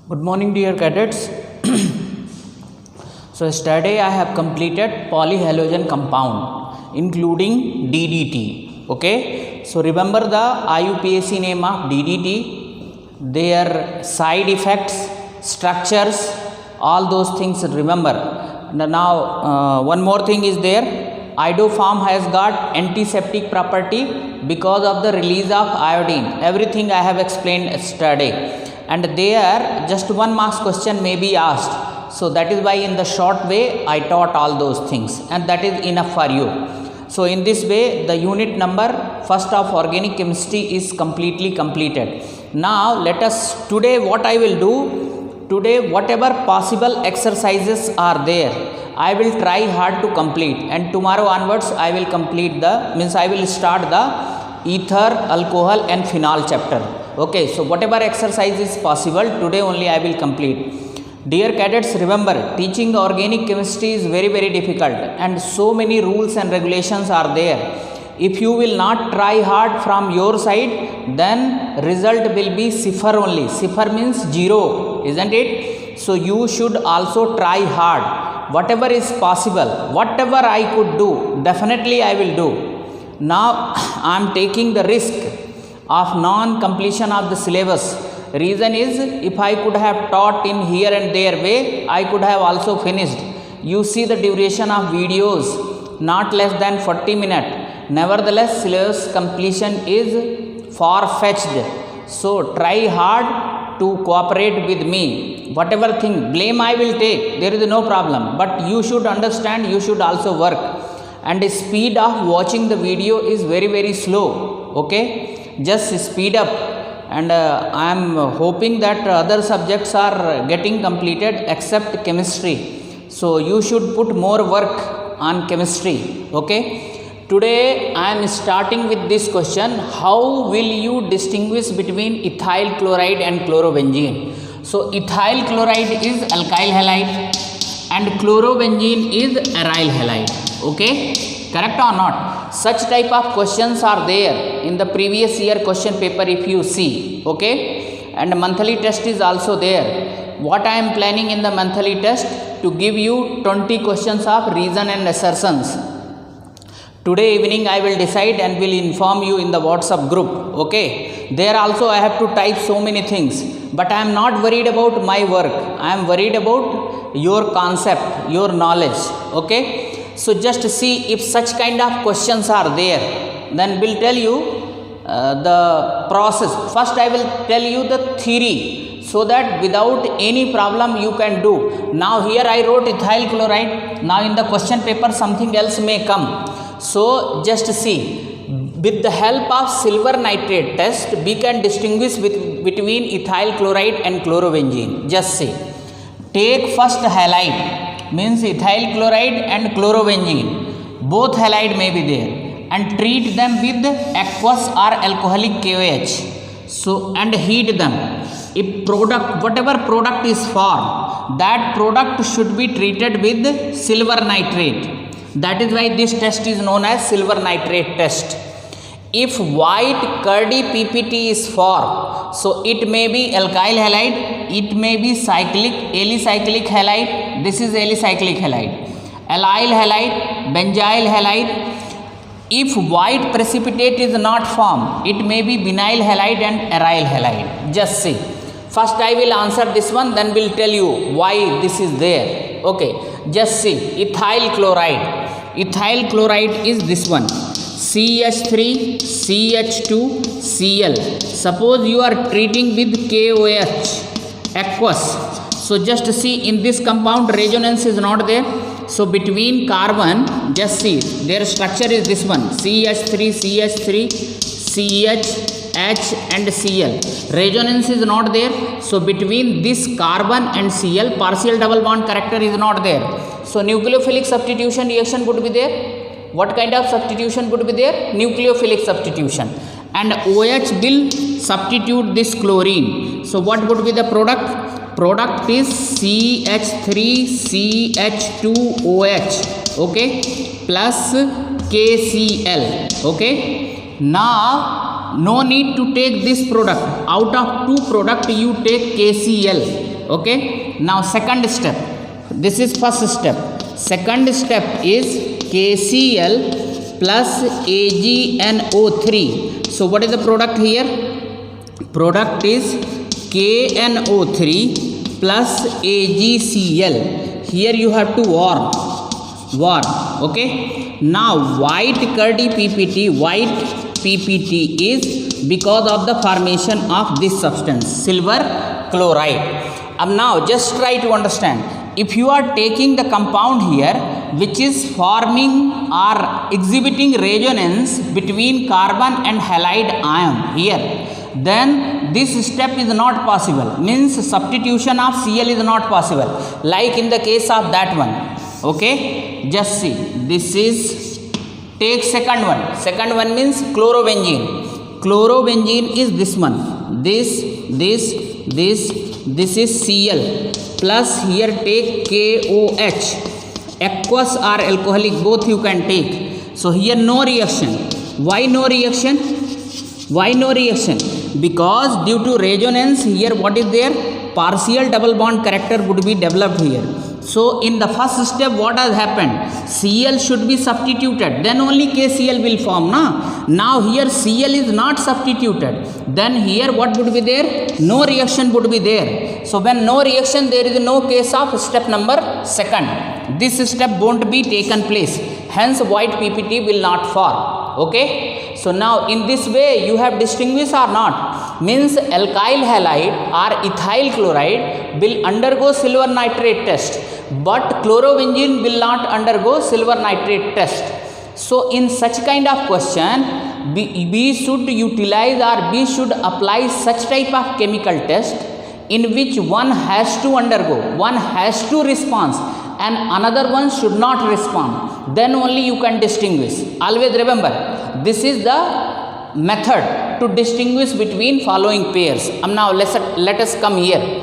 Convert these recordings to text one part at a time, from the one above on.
Good morning, dear cadets. So yesterday I have completed polyhalogen compound including DDT. Okay. So remember the IUPAC name of DDT, their side effects, structures, all those things remember. Now one more thing is there. Iodoform has got antiseptic property because of the release of iodine. Everything I have explained yesterday. And there just 1 marks question may be asked. So that is why in the short way I taught all those things, and that is enough for you. So in this way the unit number first of organic chemistry is completely completed. Now let us today what I will do, today whatever possible exercises are there I will try hard to complete, and tomorrow onwards I will complete I will start the ether, alcohol and phenol chapter. Okay, so whatever exercise is possible today only I will complete. Dear cadets, remember teaching organic chemistry is very difficult, and so many rules and regulations are there. If you will not try hard from your side, then result will be zifar only. Zifar means 0, isn't it? So you should also try hard. Whatever is possible, whatever I could do, definitely I will do. Now I am taking the risk of non-completion of the syllabus. Reason is, if I could have taught in here and there way, I could have also finished. You see the duration of videos, not less than 40 minutes. Nevertheless, syllabus completion is far-fetched. So try hard to cooperate with me. Whatever thing, blame I will take, there is no problem. But you should understand, you should also work. And the speed of watching the video is very slow. Okay, just speed up. And I am hoping that other subjects are getting completed except chemistry. So you should put more work on chemistry. Okay, today I am starting with this question: how will you distinguish between ethyl chloride and chlorobenzene? So ethyl chloride is alkyl halide and chlorobenzene is aryl halide. Okay, correct or not? Such type of questions are there in the previous year question paper if you see. Okay, and monthly test is also there. What I am planning in the monthly test, to give you 20 questions of reason and assertions. Today evening I will decide and will inform you in the WhatsApp group. Okay, there also I have to type so many things, but I am not worried about my work. I am worried about your concept, your knowledge. Okay, so just see if such kind of questions are there, then we'll tell you the process. First I will tell you the theory, so that without any problem you can do. Now here I wrote ethyl chloride. Now in the question paper something else may come. So just see, with the help of silver nitrate test we can distinguish between ethyl chloride and chlorobenzene. Just see, take first halide, means ethyl chloride and chlorobenzene, both halide may be there, and treat them with aqueous or alcoholic KOH. So and heat them. If product, whatever product is formed, that product should be treated with silver nitrate. That is why this test is known as silver nitrate test. If white curdy PPT is formed, so it may be alkyl halide, it may be alicyclic halide. This is alicyclic halide, allyl halide, benzyl halide. If white precipitate is not formed, it may be vinyl halide and aryl halide. Just see. First I will answer this one, then will tell you why this is there. Okay, just see, ethyl chloride. Ethyl chloride is this one, CH3, CH2, Cl. Suppose you are treating with KOH, aqueous. So just see, in this compound resonance is not there. So between carbon, just see, their structure is this one, CH3, CH3, CH, H and Cl. Resonance is not there. So between this carbon and Cl, partial double bond character is not there. So nucleophilic substitution reaction would be there. What kind of substitution would be there? Nucleophilic substitution. And OH will substitute this chlorine. So what would be the product? Product is CH3CH2OH. Okay, plus KCl. Okay, now no need to take this product. Out of two product you take KCl. Okay, now second step, this is first step. Second step is KCl plus AgNO3. So what is the product here? Product is KNO3 plus AgCl. Here you have to warm. Okay, now white curdy PPT, white PPT is because of the formation of this substance, silver chloride. Now just try to understand, if you are taking the compound here which is forming or exhibiting resonance between carbon and halide ion here, then this step is not possible, means substitution of Cl is not possible, like in the case of that one. Okay, just see, this is, take second one means chlorobenzene is this one, this is Cl plus here take KOH, aqueous or alcoholic, both you can take. So here no reaction. Why no reaction? Because due to resonance here, what is there? Partial double bond character would be developed here. So in the first step, what has happened? Cl should be substituted, then only KCl will form. Now here Cl is not substituted, then here what would be there? No reaction would be there. So when no reaction, there is no case of step number second. This step won't be taken place, hence white PPT will not form. Okay, so now in this way you have distinguished or not, means alkyl halide or ethyl chloride will undergo silver nitrate test, but chlorobenzene will not undergo silver nitrate test. So in such kind of question, we should utilize or we should apply such type of chemical test in which one has to undergo, one has to respond and another one should not respond, then only you can distinguish. Always remember, this is the method to distinguish between following pairs. Now let us come here.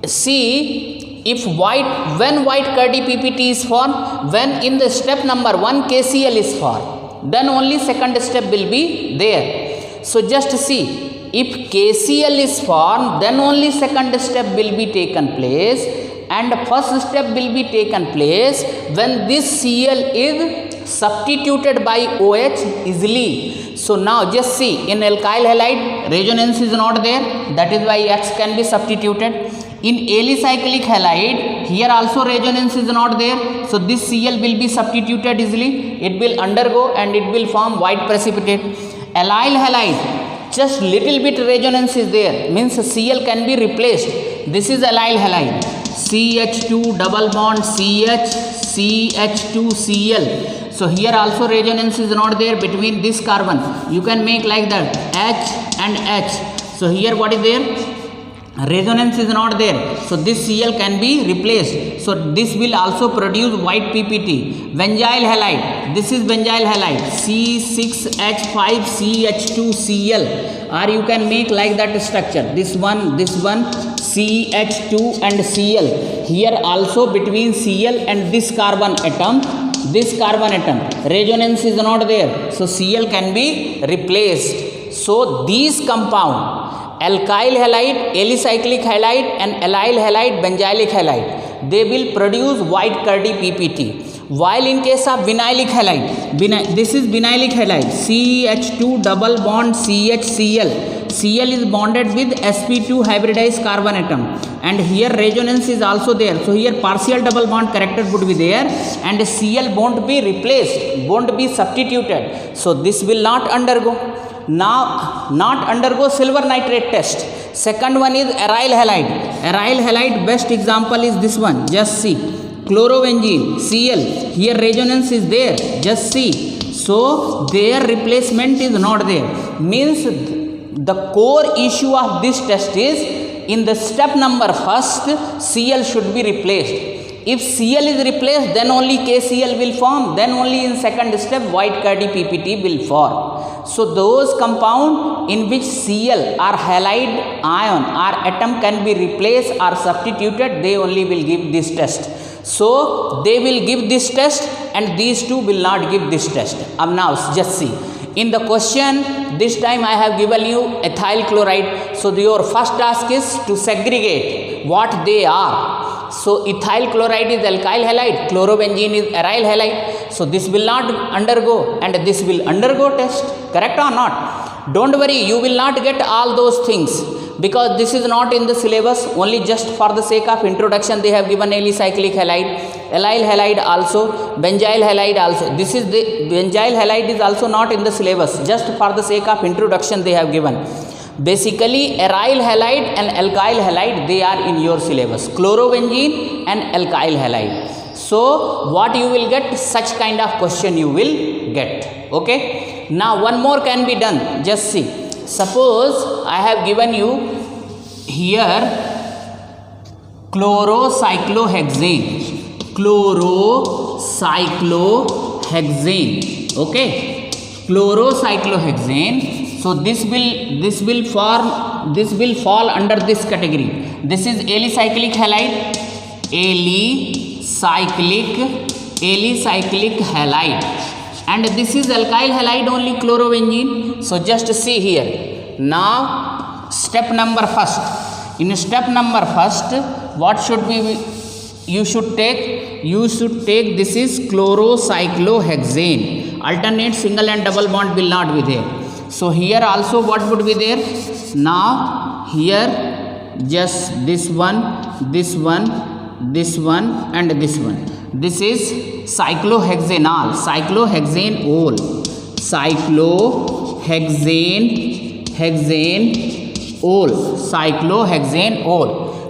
See, if when white curdy PPT is formed, when in the step number 1 KCl is formed, then only second step will be there. So just see, if KCl is formed, then only second step will be taken place, and first step will be taken place when this Cl is substituted by OH easily. So now just see, in alkyl halide resonance is not there, that is why X can be substituted. In alicyclic halide, here also resonance is not there, so this Cl will be substituted easily, it will undergo and it will form white precipitate. Allyl halide, just little bit resonance is there, means Cl can be replaced. This is allyl halide, CH2 double bond CH, CH2Cl. So here also resonance is not there between this carbon. You can make like that, H and H. So here what is there? Resonance is not there. So this Cl can be replaced. So this will also produce white PPT. Benzyl halide. This is benzyl halide, C6H5CH2Cl. Or you can make like that structure. This one, CH2 and Cl. Here also between Cl and this carbon atom, resonance is not there, so Cl can be replaced. So these compound, alkyl halide, alicyclic halide and allyl halide, benzylic halide, they will produce white curdy PPT. While in case of vinylic halide, this is vinylic halide, CH2 double bond CHCl. Cl is bonded with sp2 hybridized carbon atom, and here resonance is also there. So here partial double bond character would be there, and Cl won't be replaced, won't be substituted. So this will not undergo. Now not undergo silver nitrate test. Second one is aryl halide. Aryl halide best example is this one. Just see, chlorobenzene, Cl. Here resonance is there. Just see. So their replacement is not there. Means the core issue of this test is, in the step number first, Cl should be replaced. If Cl is replaced, then only KCl will form, then only in second step white curdy PPT will form. So those compound in which Cl or halide ion or atom can be replaced or substituted, they only will give this test. So they will give this test and these two will not give this test. Now just see. In the question, this time I have given you ethyl chloride. So your first task is to segregate what they are. So ethyl chloride is alkyl halide, chlorobenzene is aryl halide. So this will not undergo and this will undergo test, correct or not? Don't worry, you will not get all those things because this is not in the syllabus. Only just for the sake of introduction they have given alicyclic halide, allyl halide also, benzyl halide also. This is the benzyl halide is also not in the syllabus. Just for the sake of introduction they have given. Basically aryl halide and alkyl halide, they are in your syllabus, chlorobenzene and alkyl halide. So what you will get, such kind of question you will get. Okay, now one more can be done. Just see, suppose I have given you here chlorocyclohexane, okay, chlorocyclohexane. So this will fall under this category. This is alicyclic halide, alicyclic halide, and this is alkyl halide only, chlorobenzene. So just see here. Now step number first. In step number first, what should you should take this is chlorocyclohexane. Alternate single and double bond will not be there. So here also what would be there? Now here just this one and this one. This is cyclohexanol, cyclohexanol.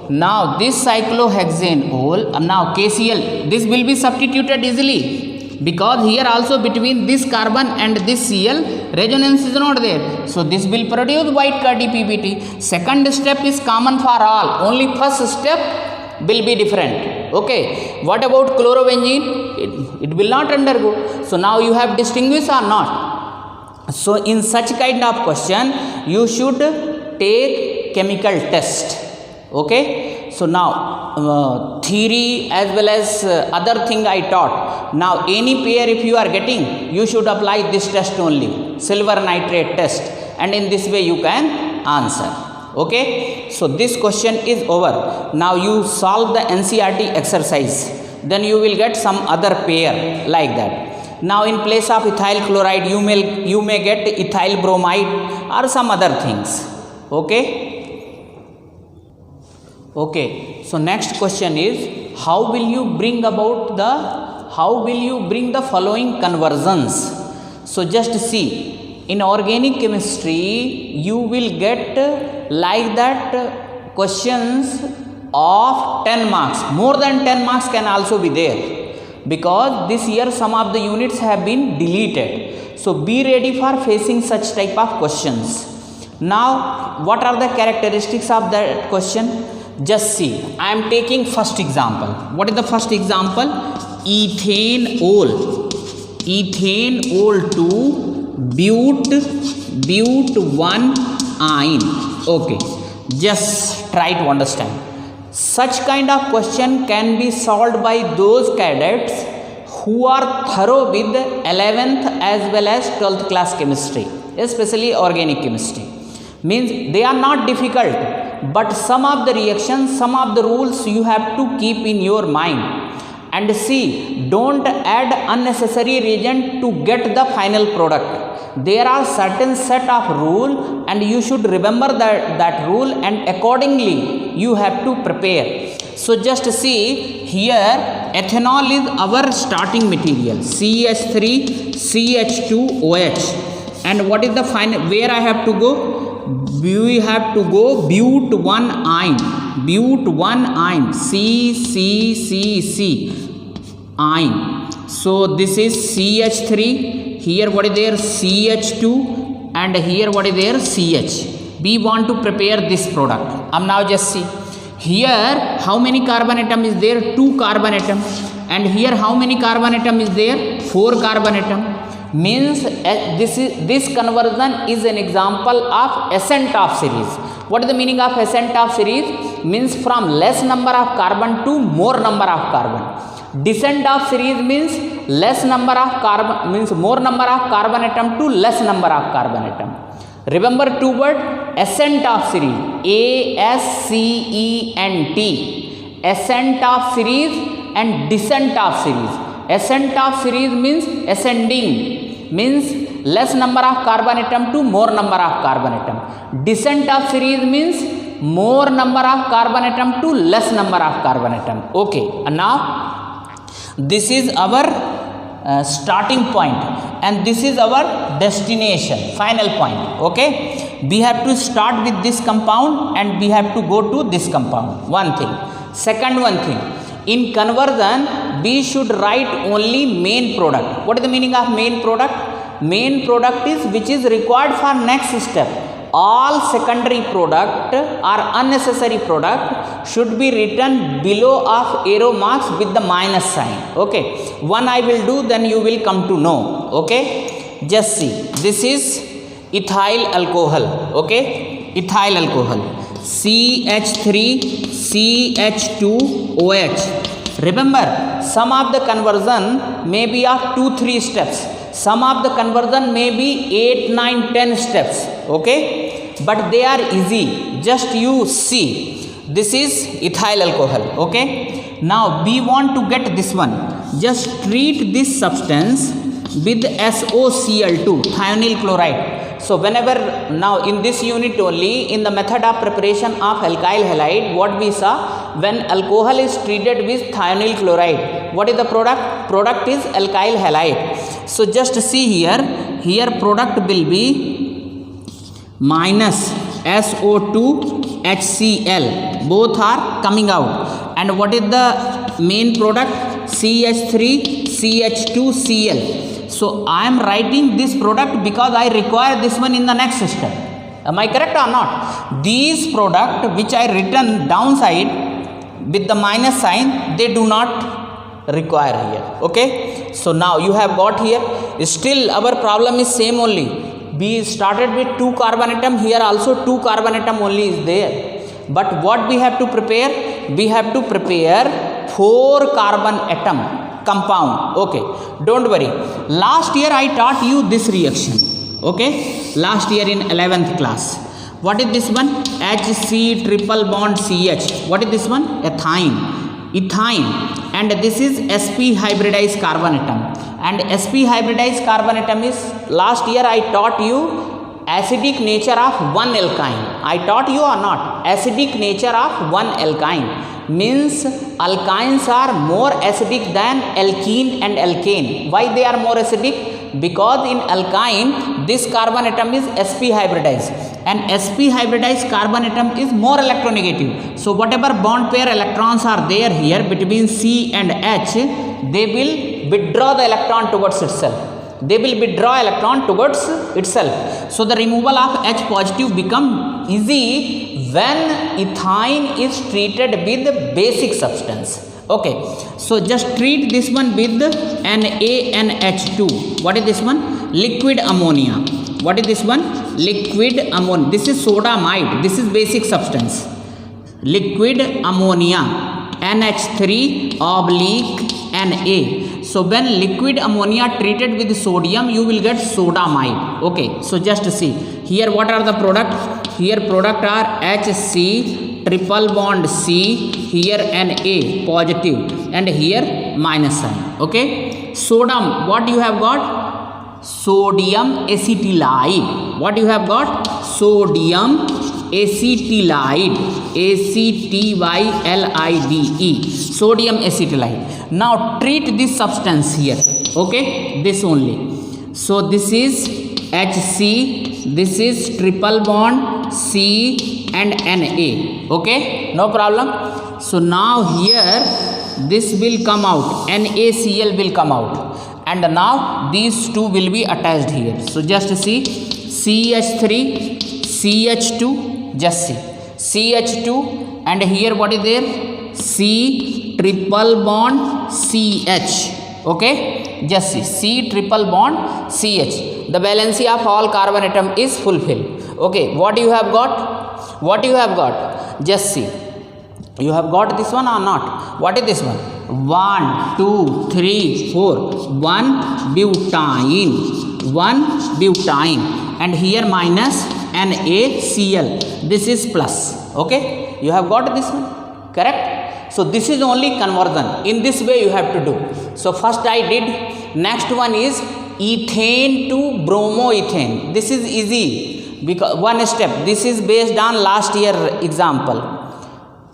Now this cyclohexanol, now KCl, this will be substituted easily because here also between this carbon and this Cl resonance is not there. So this will produce white CADPBT. Second step is common for all, only first step will be different. Okay, what about chlorobenzene? It will not undergo. So now you have distinguished or not? So in such kind of question you should take chemical test. Okay, so now theory as well as other thing I taught. Now any pair if you are getting, you should apply this test only, silver nitrate test, and in this way you can answer. Okay, so this question is over. Now you solve the NCERT exercise, then you will get some other pair like that. Now in place of ethyl chloride you may get ethyl bromide or some other things. Okay, so next question is, how will you bring the following conversions? So just see, in organic chemistry you will get like that questions of 10 marks. More than 10 marks can also be there because this year some of the units have been deleted. So be ready for facing such type of questions. Now what are the characteristics of that question? Just see, I am taking first example. What is the first example? Ethanol to but1-ine. Okay, just try to understand. Such kind of question can be solved by those cadets who are thorough with 11th as well as 12th class chemistry, especially organic chemistry. Means they are not difficult, but some of the reactions, some of the rules you have to keep in your mind. And see, don't add unnecessary reagent to get the final product. There are certain set of rule and you should remember that rule, and accordingly you have to prepare. So just see here, ethanol is our starting material, CH3 CH2OH, and what is the final, where I have to go? We have to go but1-ine, CCCC-ine. So this is CH3, here what is there? CH2, and here what is there? CH. We want to prepare this product. Now just see, here how many carbon atom is there? 2 carbon atom. And here how many carbon atom is there? 4 carbon atom. Means this conversion is an example of ascent of series. What is the meaning of ascent of series? Means from less number of carbon to more number of carbon. Descent of series means less number of carbon, means more number of carbon atom to less number of carbon atom. Remember two words, ascent of series. ASCENT, ascent of series and descent of series. Ascent of series means ascending, means less number of carbon atom to more number of carbon atom. Descent of series means more number of carbon atom to less number of carbon atom. Okay, and now this is our starting point and this is our destination, final point. Okay, we have to start with this compound and we have to go to this compound. One thing. Second one thing, in conversion we should write only main product. What is the meaning of main product? Main product is which is required for next step. All secondary product or unnecessary product should be written below of arrow marks with the minus sign. Okay, one I will do, then you will come to know. Okay, just see, this is ethyl alcohol. Okay, ethyl alcohol, CH3CH2OH. Remember, some of the conversion may be of 2-3 steps, some of the conversion may be 8-9-10 steps. Okay, but they are easy, just you see. This is ethyl alcohol. Okay, now we want to get this one. Just treat this substance with SOCl2, thionyl chloride. So whenever, now in this unit only, in the method of preparation of alkyl halide, what we saw, when alcohol is treated with thionyl chloride, what is the product? Product is alkyl halide. So just see here, here product will be minus SO2 HCl, both are coming out. And what is the main product? CH3 CH2Cl. So I am writing this product because I require this one in the next step. Am I correct or not? These product which I written downside with the minus sign, they do not require here. Okay, so now you have got here. Still our problem is same only. We started with 2 carbon atom, here also 2 carbon atom only is there. But what we have to prepare? We have to prepare 4 carbon atom compound. Okay, don't worry. Last year I taught you this reaction. Okay, last year in 11th class. What is this one? HC triple bond CH. What is this one? Ethine. Ethine. And this is sp hybridized carbon atom. And sp hybridized carbon atom is, last year I taught you acidic nature of one alkyne. I taught you or not? Acidic nature of one alkyne means alkynes are more acidic than alkene and alkane. Why they are more acidic? Because in alkyne this carbon atom is sp hybridized, and sp hybridized carbon atom is more electronegative. So whatever bond pair electrons are there here between C and H, they will withdraw the electron towards itself. They will withdraw electron towards itself. So the removal of H positive become easy when ethine is treated with basic substance. Okay, so just treat this one with NaNH2. What is this one? Liquid ammonia. What is this one? Liquid ammonia. This is sodamide. This is basic substance. Liquid ammonia, NH3/Na. So when liquid ammonia treated with sodium, you will get sodamide. Okay, so just see here, what are the products? Here product are HC triple bond C, here Na positive, and here minus sign. Okay, sodium, what you have got? Sodium acetylide. What you have got? Sodium acetylide, ACTYLIDE, sodium acetylide. Now treat this substance here. Okay, this only. So this is HC, this is triple bond C and Na. Okay, no problem. So now here this will come out, NaCl will come out, and now these two will be attached here. So just see, CH3 CH2, just see CH2, and here what is there? C triple bond CH. Okay, just see C triple bond CH. The valency of all carbon atom is fulfilled. Okay, what you have got? What you have got? Just see. You have got this one or not? What is this one? 1, 2, 3, 4. 1 butane. 1 butane. And here minus NaCl. This is plus. Okay, you have got this one, correct? So this is only conversion. In this way you have to do. So first I did. Next one is ethane to bromoethane. This is easy because one step. This is based on last year example.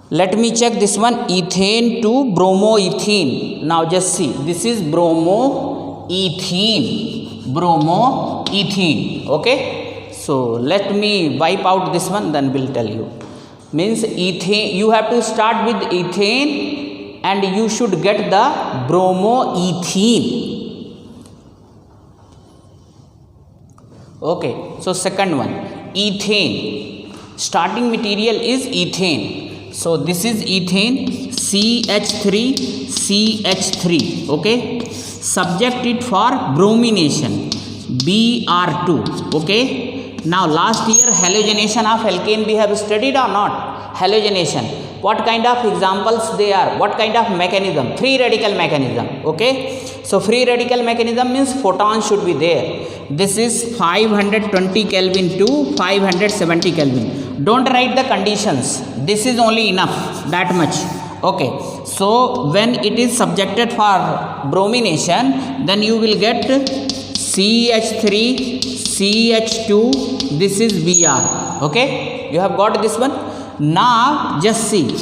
Let me check this one. Ethane to bromoethene. Now just see. This is bromoethene. Bromoethene. Okay. So let me wipe out this one. Then we'll tell you. Means ethane. You have to start with ethane, and you should get the bromoethene. Okay. So second one, ethane. Starting material is ethane. So this is ethane, CH3CH3. Okay, subject it for bromination, Br2. Okay, now last year halogenation of alkane we have studied or not? Halogenation, what kind of examples they are, what kind of mechanism? Free radical mechanism. Okay, so free radical mechanism means photon should be there. This is 520 Kelvin to 570 Kelvin. Don't write the conditions. This is only enough, that much. Okay, so when it is subjected for bromination, then you will get CH3 CH2. This is Br. Okay, you have got this one. Now just see,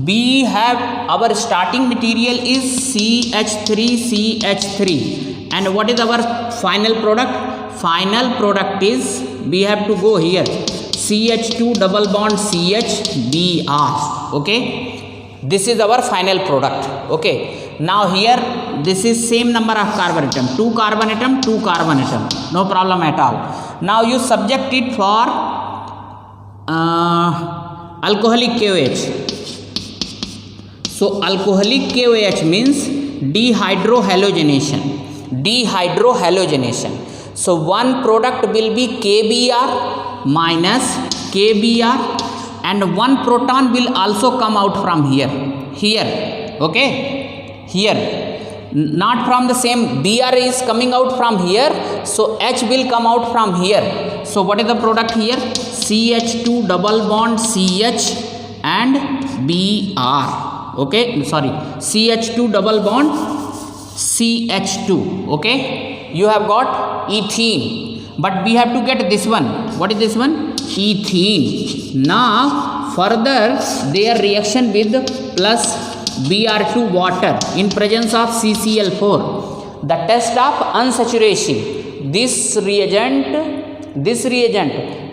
we have our starting material is CH3CH3, and what is our final product? Final product is, we have to go here, CH2 double bond CH Br. Okay, this is our final product. Okay, now here this is same number of carbon atom, 2 carbon atom, 2 carbon atom, no problem at all. Now you subject it for alcoholic KOH. So alcoholic KOH means dehydrohalogenation. Dehydrohalogenation. So one product will be KBr minus KBr, and one proton will also come out from here. Okay, here, not from the same. Br is coming out from here, so H will come out from here. So what is the product here? CH2 double bond CH and Br. Okay, sorry, CH2 double bond CH2. Okay, you have got ethene, but we have to get this one. What is this one? Ethene. Now further their reaction with plus Br2 water in presence of CCl4. The test of unsaturation. This reagent,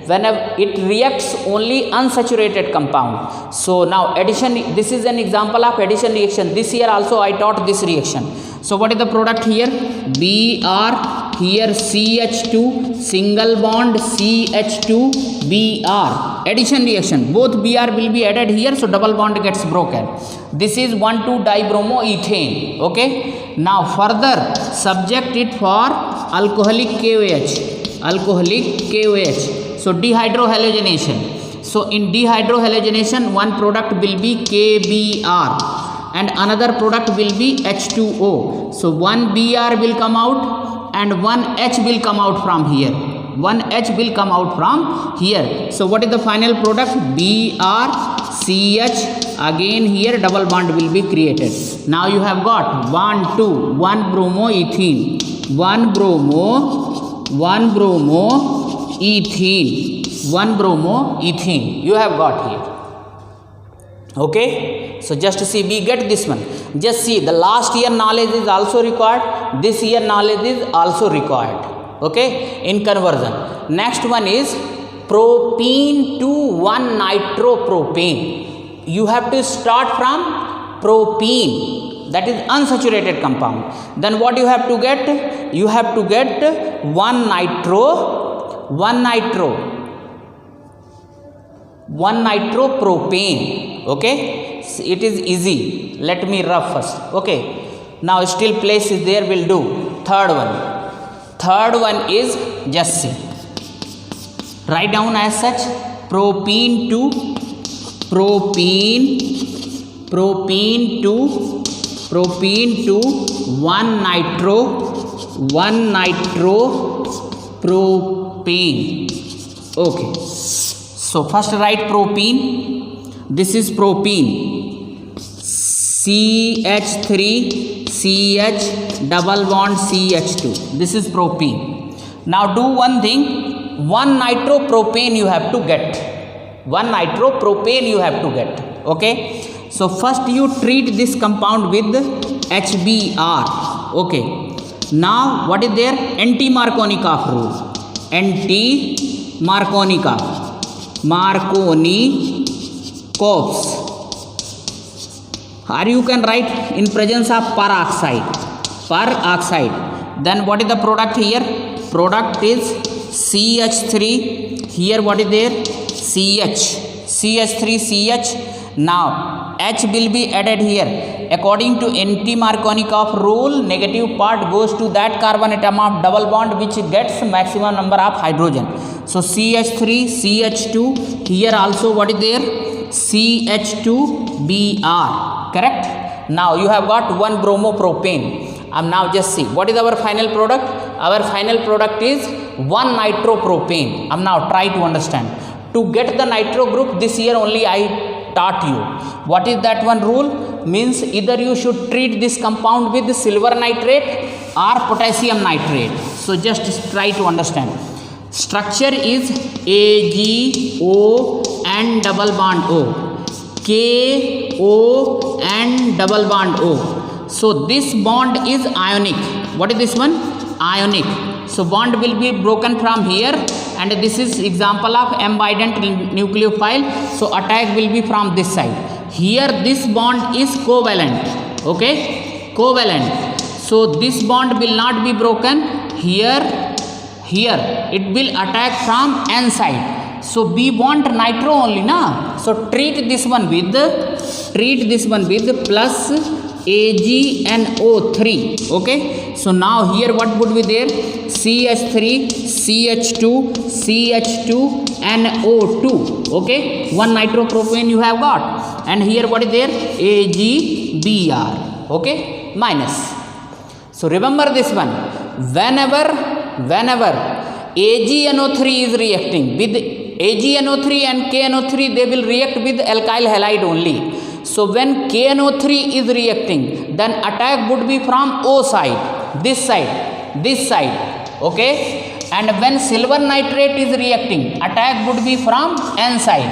whenever it reacts only unsaturated compound. So now addition, this is an example of addition reaction. This year also I taught this reaction. So what is the product here? Br, here CH2 single bond CH2 Br. Addition reaction, both Br will be added here, so double bond gets broken. This is 1,2-dibromoethane. Okay, now further subject it for alcoholic KOH. Alcoholic KOH. So dehydrohalogenation. So in dehydrohalogenation, one product will be KBr and another product will be H2O. So one Br will come out and one H will come out from here. One H will come out from here. So what is the final product? BrCH. Again here double bond will be created. Now you have got 1 bromoethene. 1 bromoethene. 1 bromoethene. You have got here. Okay, so just see, we get this one. Just see, the last year knowledge is also required, this year knowledge is also required. Okay, in conversion. Next one is propene to 1-nitropropane. You have to start from propene, that is unsaturated compound. Then what you have to get? You have to get 1-nitropropane. Okay, it is easy. Let me rub first. Okay, now still place is there, will do. Third one is, just see, write down as such, propene to 1-nitropropane. Okay, so first write propene. This is propene, CH3 CH double bond CH2. This is propene. Now do one thing, one nitropropane you have to get. One nitropropane you have to get. Okay, so first you treat this compound with HBr. Okay, now what is there? Anti-Markovnikov rule. Anti-Markovnikov. Markovnikovs. Or you can write in presence of peroxide. Peroxide. Then what is the product here? Product is CH3. Here what is there? CH. CH3CH. Now H will be added here. According to anti-Markovnikov rule, negative part goes to that carbon atom of double bond which gets maximum number of hydrogen. So CH3 CH2. Here also what is there? CH2Br. Correct? Now you have got one bromopropane. Now just see what is our final product. Our final product is one nitropropane. Now try to understand. To get the nitro group, this year only I taught you. What is that one rule? Means either you should treat this compound with silver nitrate or potassium nitrate. So just try to understand. Structure is AgO and double bond O, KO and double bond O. So this bond is ionic. What is this one? Ionic. So bond will be broken from here, and this is example of ambident nucleophile. So attack will be from this side. Here this bond is covalent. Okay, covalent. So this bond will not be broken. Here it will attack from N side. So we want nitro only, na? So treat this one with plus AgNO3. Okay, so now here what would be there? CH3 CH2 CH2 NO2. Okay, one nitropropane you have got, and here what is there? AgBr. Okay, minus. So remember this one. Whenever AgNO3 is reacting with AgNO3 and KNO3, they will react with alkyl halide only. So when KNO3 is reacting, then attack would be from O side, this side. Okay, and when silver nitrate is reacting, attack would be from N side.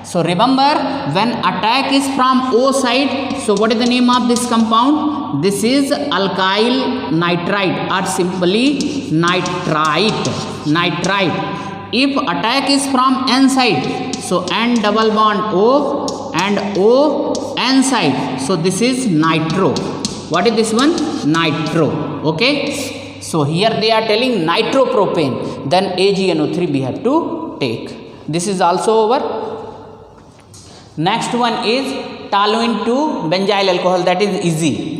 So remember, when attack is from O side, so what is the name of this compound? This is alkyl nitrite, or simply nitrite. If attack is from N side, so N double bond O and O N side, so this is nitro. What is this one? Nitro. Okay, so here they are telling nitropropane, then AgNO3 we have to take. This is also over. Next one is toluene to benzyl alcohol. That is easy.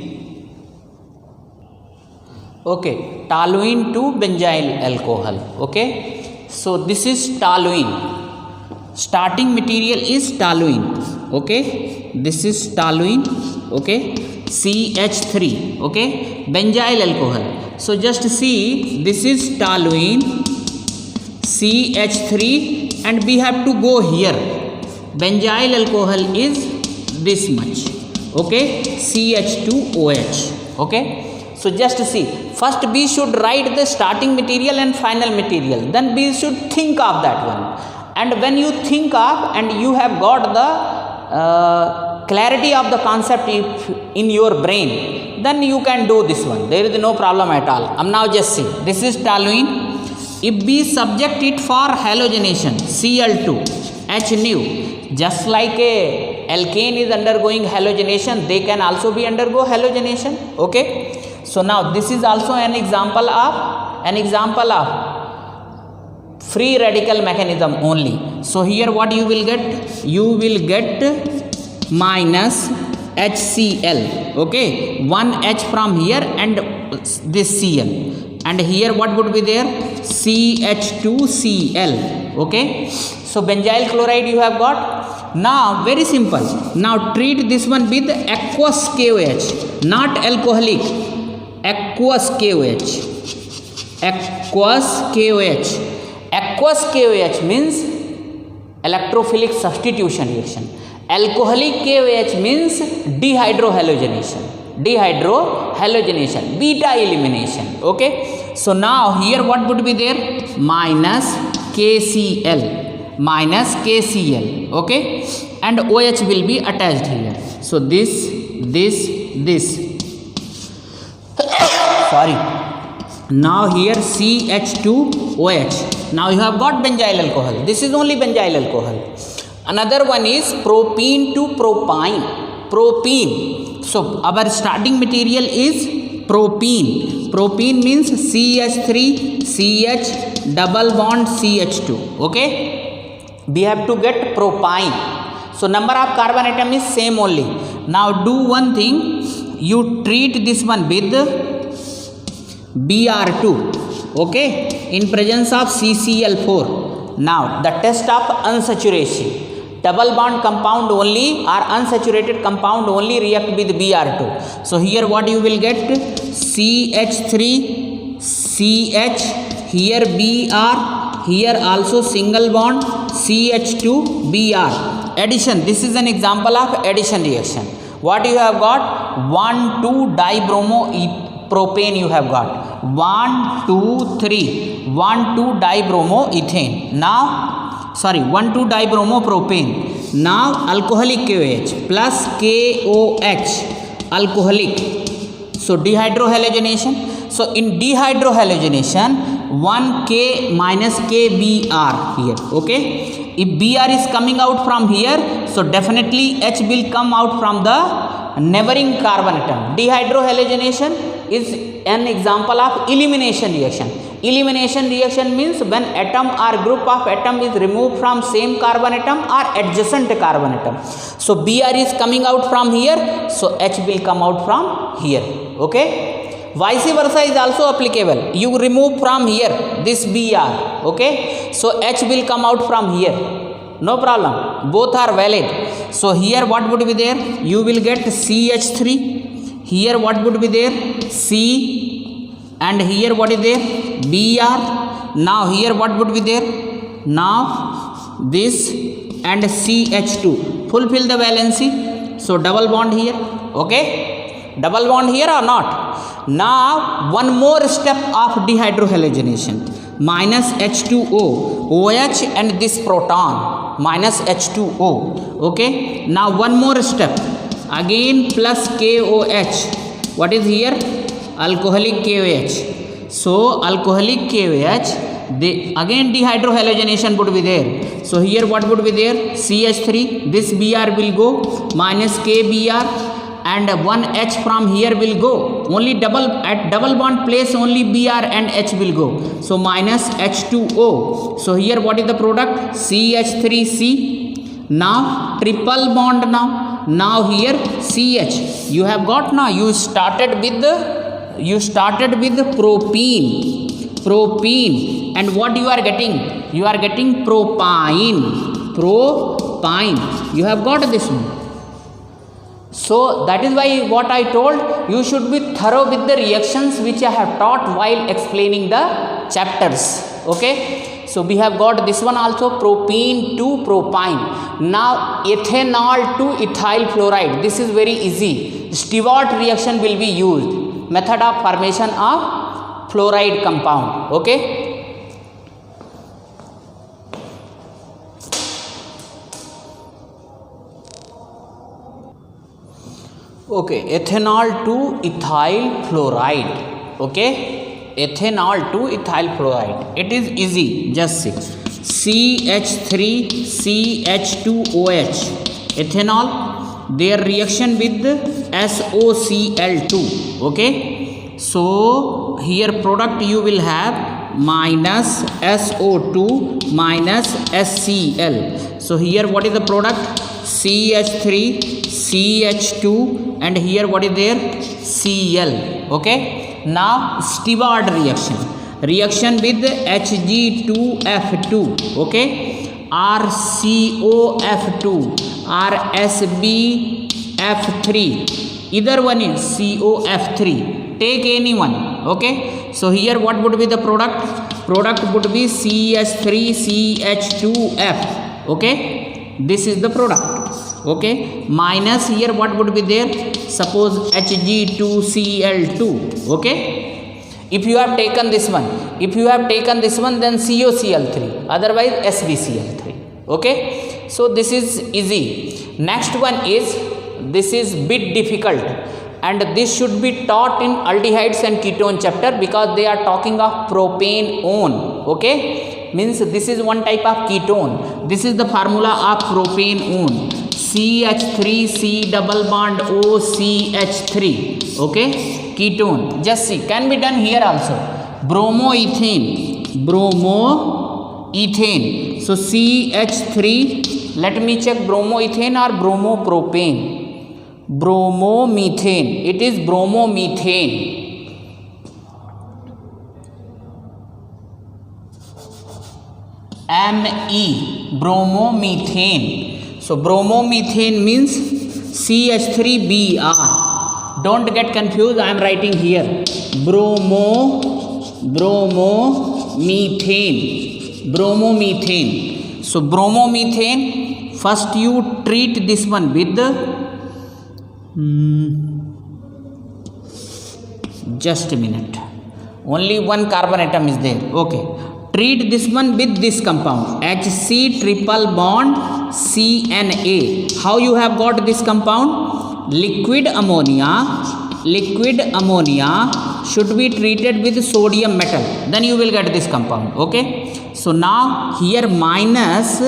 Okay, toluene to benzyl alcohol. Okay, so this is toluene. Starting material is toluene. Okay, this is toluene. Okay, CH3. Okay, benzyl alcohol. So just see, this is toluene, CH3, and we have to go here. Benzyl alcohol is this much. Okay, CH2OH. Okay, so just see, first we should write the starting material and final material, then we should think of that one. And when you think of and you have got the clarity of the concept in your brain, then you can do this one. There is no problem at all. Now just see, this is toluene. If we subject it for halogenation, Cl2, H nu, just like a alkane is undergoing halogenation, they can also be undergo halogenation. Okay, so now this is also an example of free radical mechanism only. So here what you will get? You will get minus HCl. Okay, one H from here and this Cl, and here what would be there? CH2Cl. Okay, so benzyl chloride you have got. Now very simple. Now treat this one with aqueous KOH, not alcoholic. Aqueous KOH. Aqueous KOH means electrophilic substitution reaction. Alcoholic KOH means dehydrohalogenation. Dehydrohalogenation, beta elimination. Okay. So now here what would be there? Minus KCl. Okay. And OH will be attached here. So this. Sorry. Now here CH2OH. Now you have got benzyl alcohol. This is only benzyl alcohol. Another one is propene to propyne. Propene. So our starting material is propene. Propene means CH3CH double bond CH2. Okay. We have to get propyne. So number of carbon atom is same only. Now do one thing. You treat this one with Br2, okay, in presence of CCl4. Now the test of unsaturation. Double bond compound only or unsaturated compound only react with Br2. So here what you will get? CH3CH, here Br, here also single bond CH2Br. Addition. This is an example of addition reaction. What you have got? 1,2-dibromo-propane you have got. 1,2-dibromoethane. Now, sorry, 1,2-dibromo-propane. Now, alcoholic KOH plus KOH, alcoholic. So, dehydrohalogenation. So, in dehydrohalogenation, 1K minus KBr here, okay. If Br is coming out from here, so definitely H will come out from the neighboring carbon atom. Dehydrohalogenation is an example of elimination reaction. Elimination reaction means when atom or group of atom is removed from same carbon atom or adjacent carbon atom. So Br is coming out from here, so H will come out from here, okay. Vice versa is also applicable. You remove from here this Br, okay. So H will come out from here. No problem. Both are valid. So here what would be there? You will get CH3. Here what would be there? C. And here what is there? Br. Now here what would be there? Now this and CH2. Fulfill the valency. So double bond here. Okay. Double bond here or not? Now one more step of dehydrohalogenation. Minus H2O, OH and this proton, minus H2O, okay. Now one more step, again plus KOH. What is here? Alcoholic KOH. So alcoholic KOH, again dehydrohalogenation would be there. So here what would be there? CH3, this Br will go, minus KBr, and one H from here will go. Only at double bond place only Br and H will go. So minus H2O. So here what is the product? CH3C. Now triple bond now. Now here CH. You have got now. You started with propene. Propene. And what you are getting? You are getting propyne. Propyne. You have got this one. So that is why what I told, you should be thorough with the reactions which I have taught while explaining the chapters, okay. So we have got this one also, propene to propyne. Now ethanol to ethyl fluoride. This is very easy. Stewart reaction will be used. Method of formation of fluoride compound, okay. Okay, ethanol to ethyl fluoride, okay. Ethanol to ethyl fluoride. It is easy, just see. CH3CH2OH, ethanol, their reaction with SOCl2, okay. So here product you will have minus SO2 minus SCl. So here what is the product? CH3 CH2 and here what is there? Cl, okay. Now Stewart reaction with Hg2F2, okay, or COF2 or SbF3, either one is COF3, take any one, okay. So here what would be the product? product would be CH3CH2F. Okay, this is the product. Okay, minus here what would be there? Suppose Hg2Cl2. Okay, if you have taken this one, then COCl3, otherwise SbCl3. Okay, so this is easy. Next one is, this is bit difficult, and this should be taught in aldehydes and ketone chapter, because they are talking of propanone. Okay, means this is one type of ketone. This is the formula of propanone. CH3C double bond OCH3. Okay, ketone. Just see, can be done here also. Bromoethane. So CH3, let me check bromoethane or bromopropane. Bromomethane. It is bromomethane. Me, bromomethane. So bromomethane means CH3Br. Don't get confused, I am writing here. Bromomethane. So bromomethane, first you treat this one with the just a minute. Only one carbon atom is there. Okay. Treat this one with this compound, Hc triple bond Cna. How you have got this compound? Liquid ammonia should be treated with sodium metal, then you will get this compound. Okay, so now here minus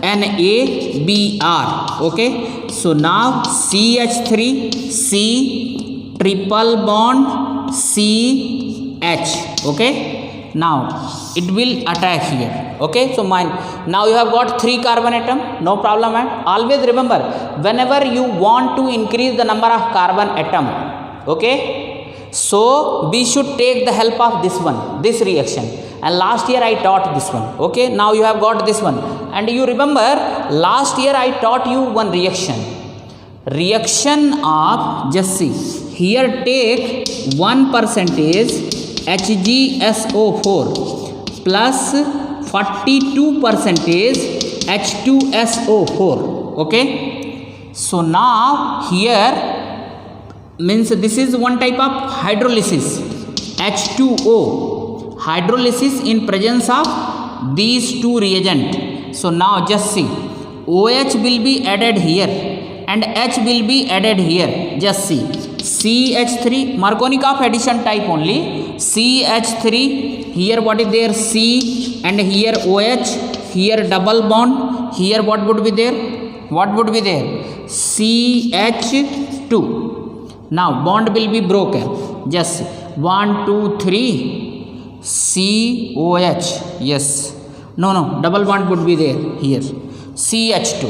NaBr. Okay, so now CH3C triple bond CH. Okay, now it will attack here. Okay, so now you have got 3 carbon atom, no problem. And always remember, whenever you want to increase the number of carbon atom, okay, so we should take the help of this one, this reaction. And last year I taught this one. Okay, now you have got this one. And you remember, last year I taught you one reaction of, just see here, take 1% HgSO4 plus 42% H2SO4. Okay, so now here means this is one type of hydrolysis, H2O, hydrolysis in presence of these two reagent. So now just see, OH will be added here and H will be added here. Just see, CH3, Markovnikov addition type only. CH3, here what is there? C, and here OH, here double bond, here what would be there? CH2. Now bond will be broken. Just 1, 2, 3, COH. Yes, no, double bond would be there here. CH2.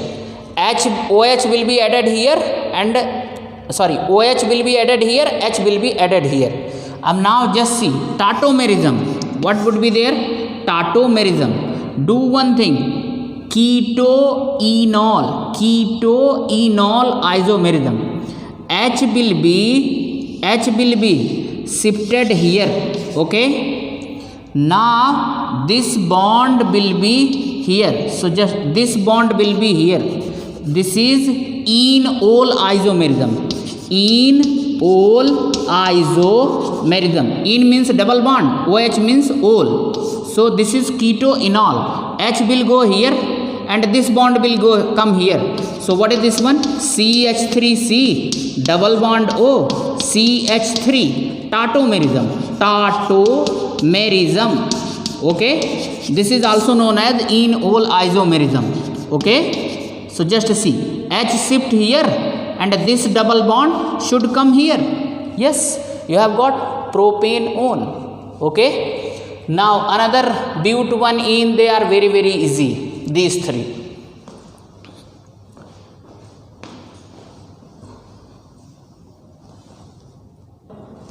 OH will be added here, and OH will be added here, H will be added here. Now just see, tautomerism. What would be there? Tautomerism. Do one thing, ketoenol isomerism. H will be shifted here. Okay, now this bond will be here, so just this bond will be here. This is enol isomerism. En means double bond, OH means ol. So this is ketoenol. H will go here and this bond will come here. So what is this one? CH3C double bond O, CH3, tautomerism. Okay, this is also known as enol isomerism. Okay, so just see, H shift here and this double bond should come here. Yes, you have got propanone. Okay, now another but one in, they are very easy, these 3.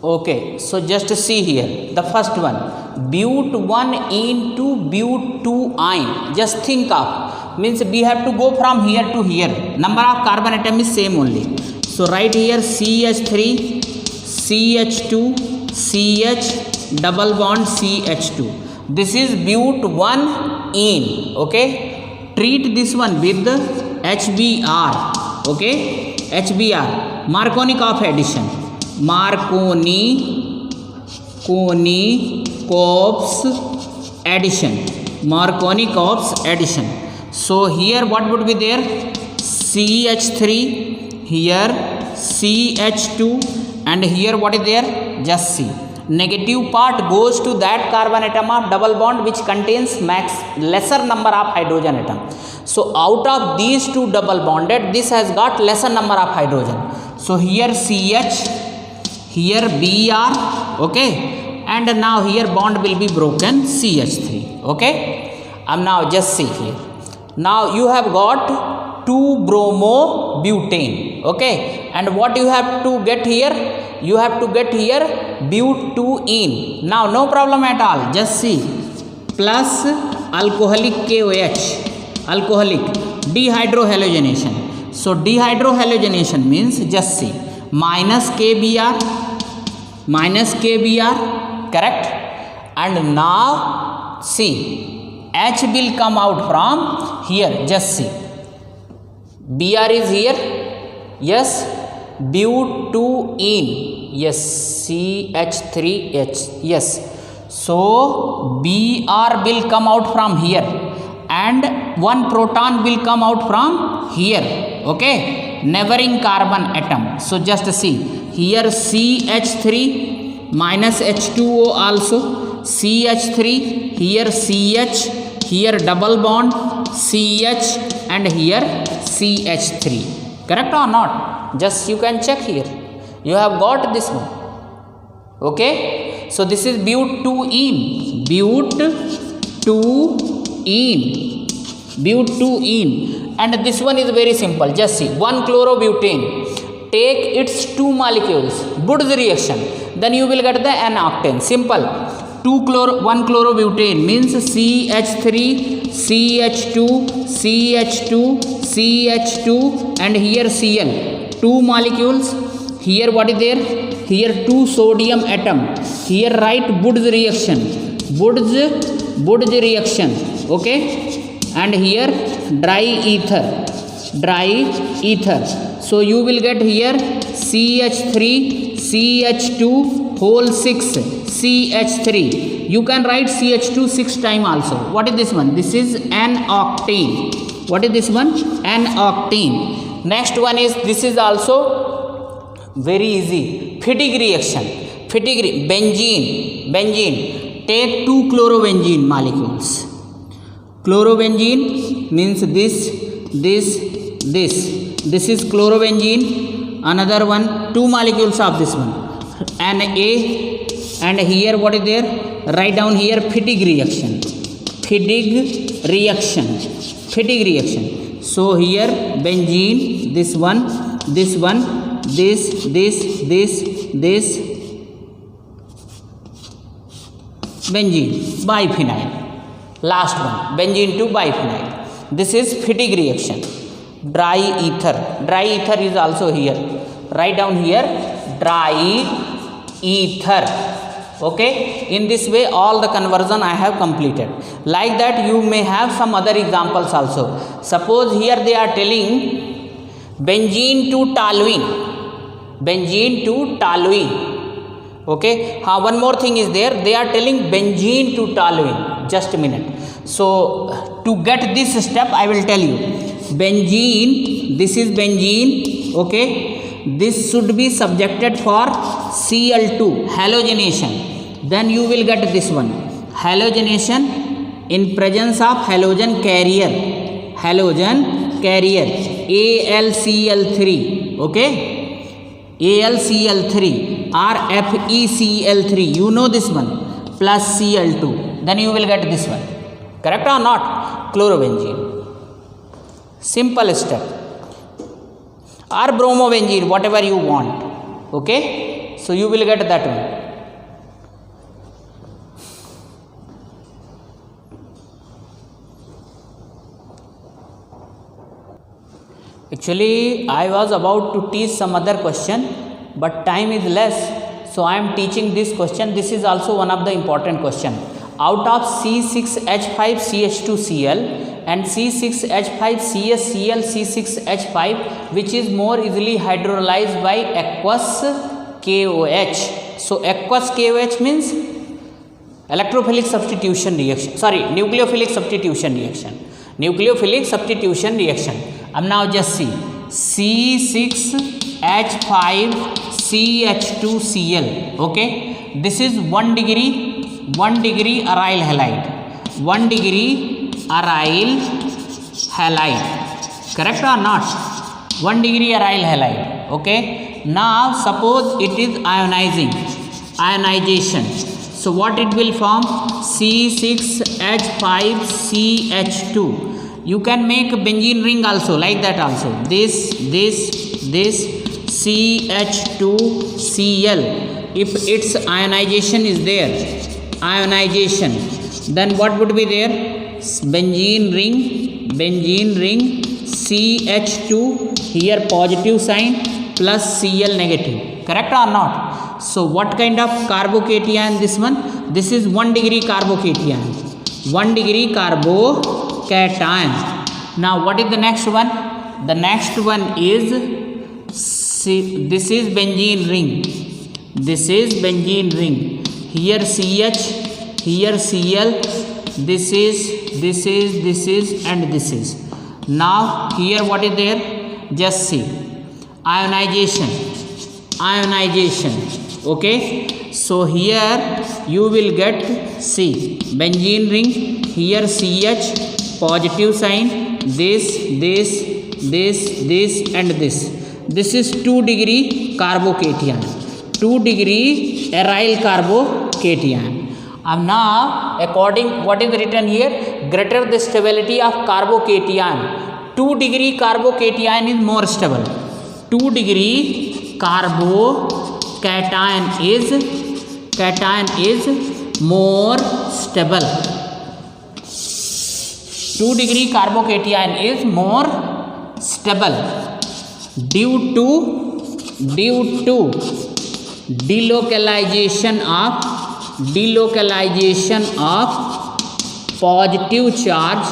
Okay, so just see here, the first one, but1 into but2ine. Just think of, means we have to go from here to here, number of carbon atom is same only. So right here CH3 CH2 CH double bond CH2. This is but1ene. Okay, treat this one with the HBr. Okay, HBr, Marconi of addition, Marconi Cops addition, Marconi Cops addition. So here what would be there? CH3, here CH2, and here what is there? Just C. Negative part goes to that carbon atom of double bond which contains lesser number of hydrogen atom. So out of these two double bonded, this has got lesser number of hydrogen. So here CH, here Br, okay, and now here bond will be broken, CH3, okay. Now just see here. Now you have got 2-bromobutane, okay, and what you have to get here? You have to get here but2ene. Now no problem at all, just see, plus alcoholic KOH, alcoholic dehydrohalogenation. So dehydrohalogenation means just see, minus KBr, correct, and now see, H will come out from here, just see, Br is here, yes, but2ene, yes, CH3H, yes. So Br will come out from here and one proton will come out from here, okay, neighboring carbon atom. So just see, here CH3 minus H2O also, CH3, here CH, here double bond CH, and here CH3, correct or not? Just you can check here, you have got this one, okay. So this is but2ene, but2ene, and this one is very simple, just see, 1-chlorobutane, take its 2 molecules, Wurtz reaction, then you will get the N-octane, simple. 1-chlorobutane means CH3, CH2, CH2, CH2, and here Cl, 2 molecules. Here what is there? Here 2 sodium atom. Here write Wurtz reaction, Wurtz reaction, okay, and here dry ether. So you will get here CH3, CH2 whole 6, CH3. You can write CH2 6 times also. What is this one? This is N-octane. What is this one? N-octane. Next one is, this is also very easy, Fittig reaction. Benzene. Take 2 chlorobenzene molecules. Chlorobenzene means this is chlorobenzene, another one, 2 molecules of this one, Na, and here what is there? Write down here Fittig reaction. So here benzene, this one, this benzene, biphenyl, last one, benzene to biphenyl. This is Fittig reaction. Dry ether is also here. Write down here dry ether. Okay, in this way all the conversion I have completed. Like that you may have some other examples also. Suppose here they are telling benzene to toluene. Okay, one more thing is there, they are telling benzene to toluene. Just a minute. So to get this step I will tell you, benzene, this is benzene, okay, this should be subjected for Cl2, halogenation, then you will get this one, halogenation in presence of halogen carrier, AlCl3, okay, AlCl3 or FeCl3, you know this one, plus Cl2, then you will get this one, correct or not? Chlorobenzene. Simple step, or bromobenzene, whatever you want, okay. So you will get that one. Actually I was about to teach some other question, but time is less, so I am teaching this question. This is also one of the important question. out of C6H5CH2Cl and C6H5CsCl C6H5, which is more easily hydrolyzed by aqueous KOH. So aqueous KOH means electrophilic substitution reaction, sorry, nucleophilic substitution reaction, nucleophilic substitution reaction. Now just see C6H5CH2Cl, okay, this is 1 degree aryl halide, 1 degree aryl halide, correct or not? 1 degree aryl halide, okay. Now suppose it is ionization, so what it will form? C6H5CH2. You can make benzene ring also, like that also, this CH2Cl. If its ionization is there, ionization, then what would be there? Benzene ring CH2, here positive sign plus Cl negative, correct or not? So what kind of carbocation this one? This is 1 degree carbocation, 1 degree carbocation. Now what is the next one? The next one is this is benzene ring, this is benzene ring, here CH, here Cl, this is and this is. Now here what is there? Just see ionization, okay. So here you will get see benzene ring, here CH positive sign, this and this. This is 2 degree carbocation, 2 degree aryl carbocation. Now according what is written here, greater the stability of carbocation, 2 degree carbocation is more stable, 2 degree carbocation is more stable, 2 degree carbocation is more stable due to delocalization of positive charge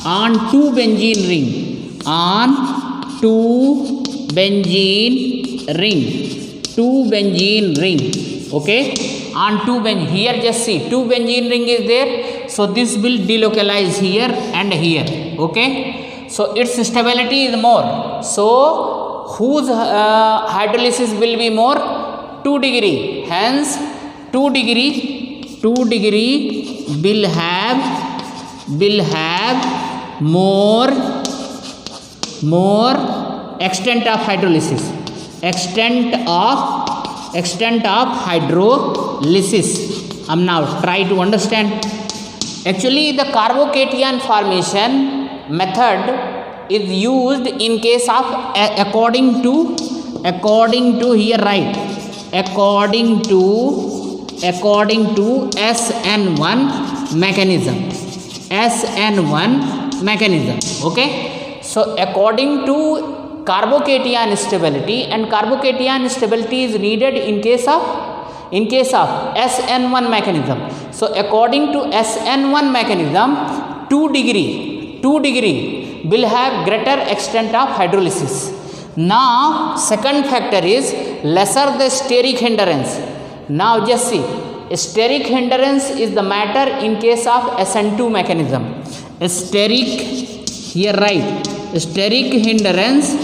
on 2 benzene ring, on 2 benzene ring, okay, on 2 benzene. Here just see 2 benzene ring is there, so this will delocalize here and here, okay. So its stability is more, so whose hydrolysis will be more? 2 degree, hence 2 degree will have more extent of hydrolysis, extent of hydrolysis. Now try to understand. Actually the carbocation formation method is used in case of according to here write according to SN1 mechanism, okay. So according to carbocation stability, and carbocation stability is needed in case of SN1 mechanism. So according to SN1 mechanism, 2 degree will have greater extent of hydrolysis. Now second factor is lesser the steric hindrance. Now just see, steric hindrance is the matter in case of SN2 mechanism. Steric, here write steric hindrance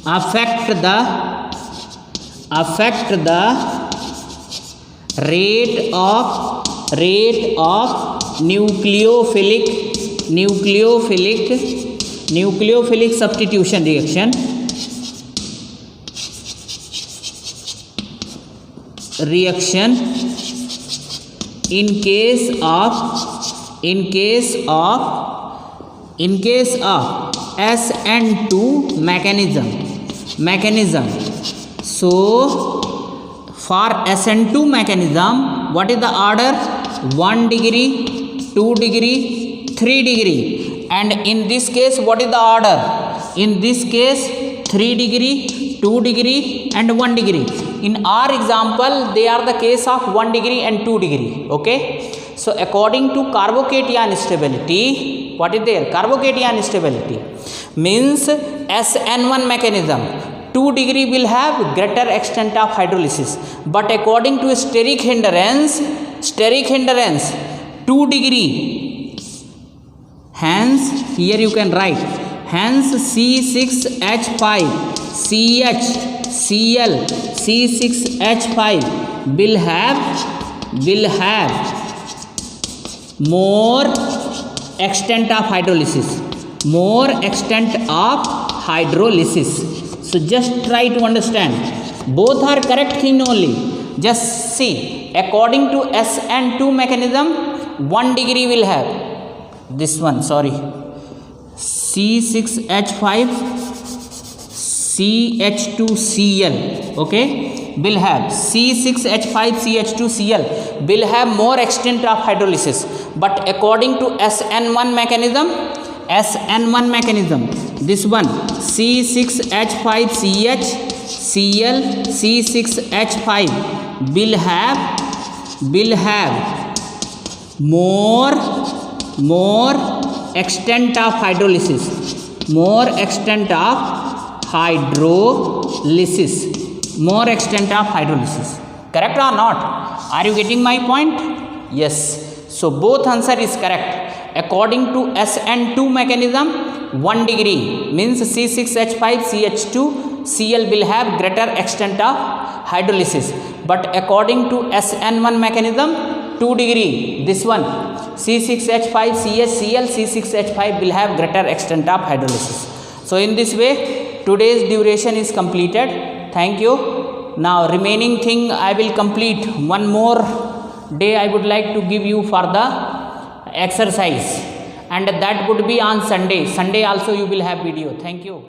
affect the rate of nucleophilic substitution reaction, in case of SN2 mechanism. So for SN2 mechanism, what is the order? 1 degree, 2 degree, 3 degree. And in this case, what is the order? In this case, 3 degree, 2 degree and 1 degree. In our example, they are the case of 1 degree and 2 degree. Okay. So according to carbocation stability, what is there? Carbocation stability means SN1 mechanism. 2 degree will have greater extent of hydrolysis, but according to steric hindrance 2 degree. Hence here you can write, hence C6H5 CHCl C6H5 will have more extent of hydrolysis, So just try to understand, both are correct thing only. Just see, according to SN2 mechanism 1 degree will have this one, sorry, C6H5 CH2Cl, okay, will have C6H5 CH2Cl will have more extent of hydrolysis, but according to SN1 mechanism this one C6H5 CHCl C6H5 will have more extent of hydrolysis, correct or not? Are you getting my point? Yes. So both answer is correct. According to SN2 mechanism 1 degree means C6H5 CH2Cl will have greater extent of hydrolysis, but according to SN1 mechanism 2 degree, this one C6H5 CHCl C6H5 will have greater extent of hydrolysis. So in this way today's duration is completed. Thank you. Now remaining thing I will complete one more day. I would like to give you for the exercise, and that would be on Sunday also you will have video. Thank you.